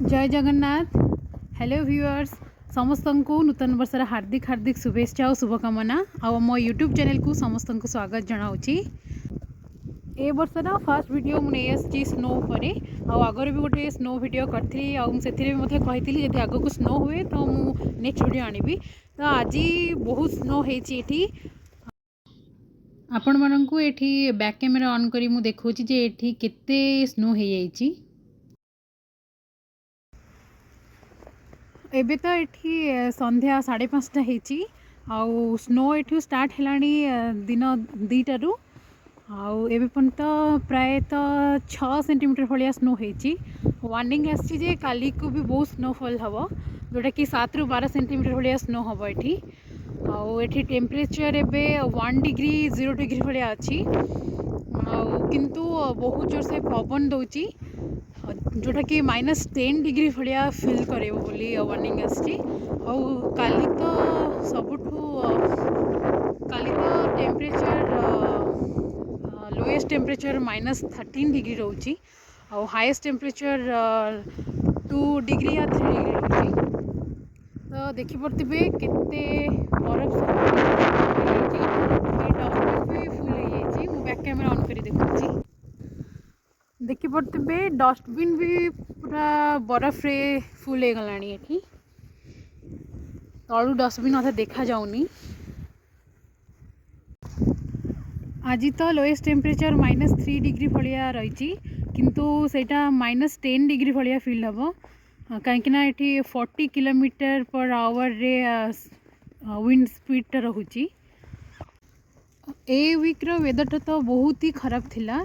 जय Jagannath. Hello viewers, समस्त को नूतन वर्षर हार्दिक हार्दिक शुभेच्छा और शुभकामना। आउ मो यूट्यूब चैनल को समस्त को स्वागत जनाऊँगी। ए वर्षर फर्स्ट वीडियो मुझे स्नो पर आगर भी गोटे स्नो वीडियो करी से कही जब आग को स्नो हुए तो मुझे नेक्स्ट वीडियो आनी। तो आज बहुत स्नो होती आपण मानू ये बैक कैमेरा ऑन करी मु देखा जे ये केते स्नो हो जाइए। एबे तो ये संध्या 5:30 होती आउ स्नो ये स्टार्ट है दिन 2टारू आउ एबे पर्यंत प्राय तो 6 सेंटीमीटर भाया स्नो होती। वार्निंग आसी काली को भी बहुत स्नोफॉल हम जोटा कि 7 ରୁ 12 सेंटीमीटर भाया स्नो हम ये आउ ये टेम्परेचर एबे 1 डिग्री 0 डिग्री भाया अच्छी किंतु बहुत जोर से पवन दौची जोटा कि -10 डिग्री भाया फिल करे बोली वार्निंग आसी। काली तो सबुठू काली तो टेम्परेचर लोएस्ट टेम्परेचर -13 डिग्री रोची और हाईएस्ट टेम्परेचर 2 डिग्री या 3 डिग्री रोची। तो देखिपे केते बरफ भी फुल हो बैक कैमेरा ऑन करी देखुची। देखिपे डस्टबिन भी पूरा बरफ रे फुल हो गलानी ये तलू डस्टबिन अधा देखा जाऊनी। आज तो लोएस्ट टेम्परेचर -3 डिग्री भाया रही किंतु सेटा -10 डिग्री भाया फिल हम कहीं 40 किलोमीटर पर आवर रे wind speed रोची। A week row weather तो बहुत ही खराब थिला।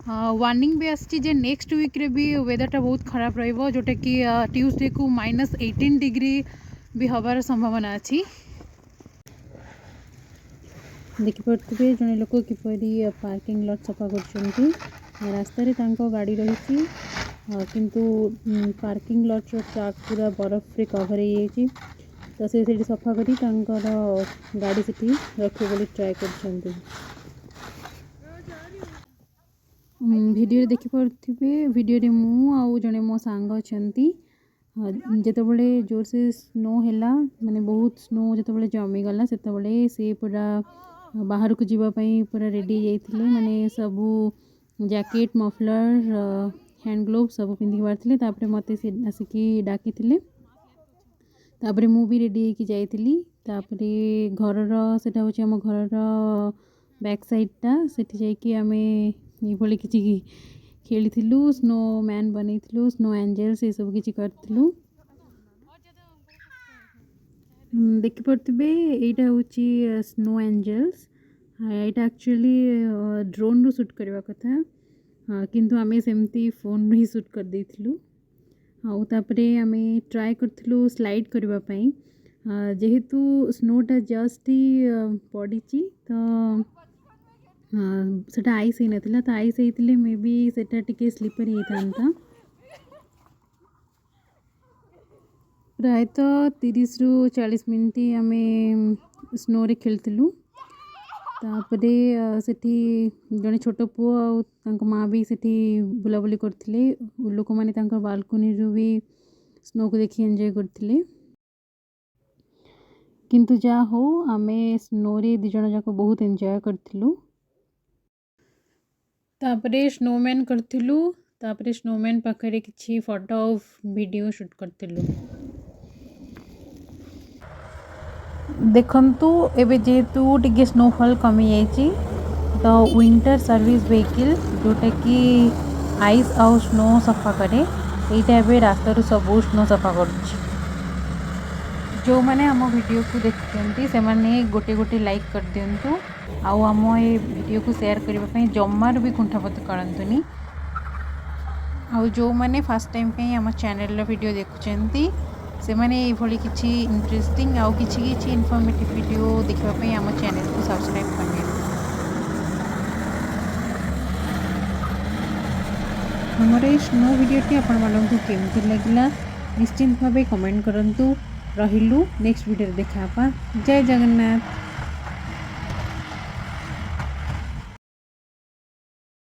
वार्निंग भी आसी जे नेक्स्ट वीक रे भी वेदरटा बहुत खराब रहिबो जोटा कि ट्यूसडे को -18 डिग्री भी हबार संभावना अच्छी। देखिपे जड़े लोक किपरि पार्किंग लॉट सफा कर रास्तार गाड़ी रही किंतु पार्किंग लॉट ट्रक पूरा बरफ रे कवर हो तो से सफा करी गाड़ी से रखे बोली ट्राए कर। वीडियो देखिपे वीडियो मु आउ जड़े मो सांग अच्छा जितेबले जोर से स्नो है माने बहुत स्नो जितेबले जमीगला से सी पूरा बाहर को जीवाई पूरा रेडी जाइए माने सबू जैकेट मफलर हैंड ग्लोव सब पिंधिक बाहर थे मत आसिकी डाकी मु भी रेडी होगी जाइली घर से आम घर बैक साइडटा से आम ये किसी खेली स्नो मैन बनई स्नो एंजेल्स ये सब किसी करूँ। देखिपे यहाँ हूँ स्नो एंजेल्स यहाँ एक्चुअली ड्रोन रू शूट करवा कथा किंतु आमे सेमती फोन ही शूट कर देथिलु आउे आम ट्राए करूँ स्लाइड करने जेहेतु स्नोटा जस्ट ही पड़ी तो सेटा आइस ही नथिला तो आइस होते मे बी सेटा टिके स्लीपरी होता प्राय तो 30 ରୁ 40 मिनट आम स्नो रे खेलु तापरे सेठी जड़े छोट पुओ और माँ भी सेठी बुलाबुली करथिले लोक माने तांकर बालकनी रू भी स्नो को देखि एंजॉय करथिले किंतु जा हो आमे स्नो रे दी जण जाक बहुत एंजॉय करथिलु। तापरे स्नोमैन करथिलु तापरे स्नोमैन पाखरे किछि फोटो और वीडियो शूट करथिलु। देखंतु एबे जेतु टिके स्नोफॉल कमी जाइछि तो विंटर सर्विस व्हीकल जोटा कि आइस आउ स्नो सफा करे एटा एबे रास्ता रू सब स्नो सफा करूछि। जो मैंने आम वीडियो को देखते से माने गोटे गोटे लाइक कर दिंतु आउ आम ये वीडियो को शेयर करने जमार भी कुंठापत करतुनि आउ जो मैंने फर्स्ट टाइम पे आम चैनल वीडियो देखुंती से माने ये किसी इंटरेस्टिंग आउ किसी इनफॉर्मेटिव वीडियो देखापी आम चैनल को सब्सक्राइब करनी। हमर ये स्नो वीडियोटी आपण मानक केमती लगिला निश्चिंत भाव कमेंट करंतु। रहिलु नेक्स्ट वीडियो देखा। जय जगन्नाथ।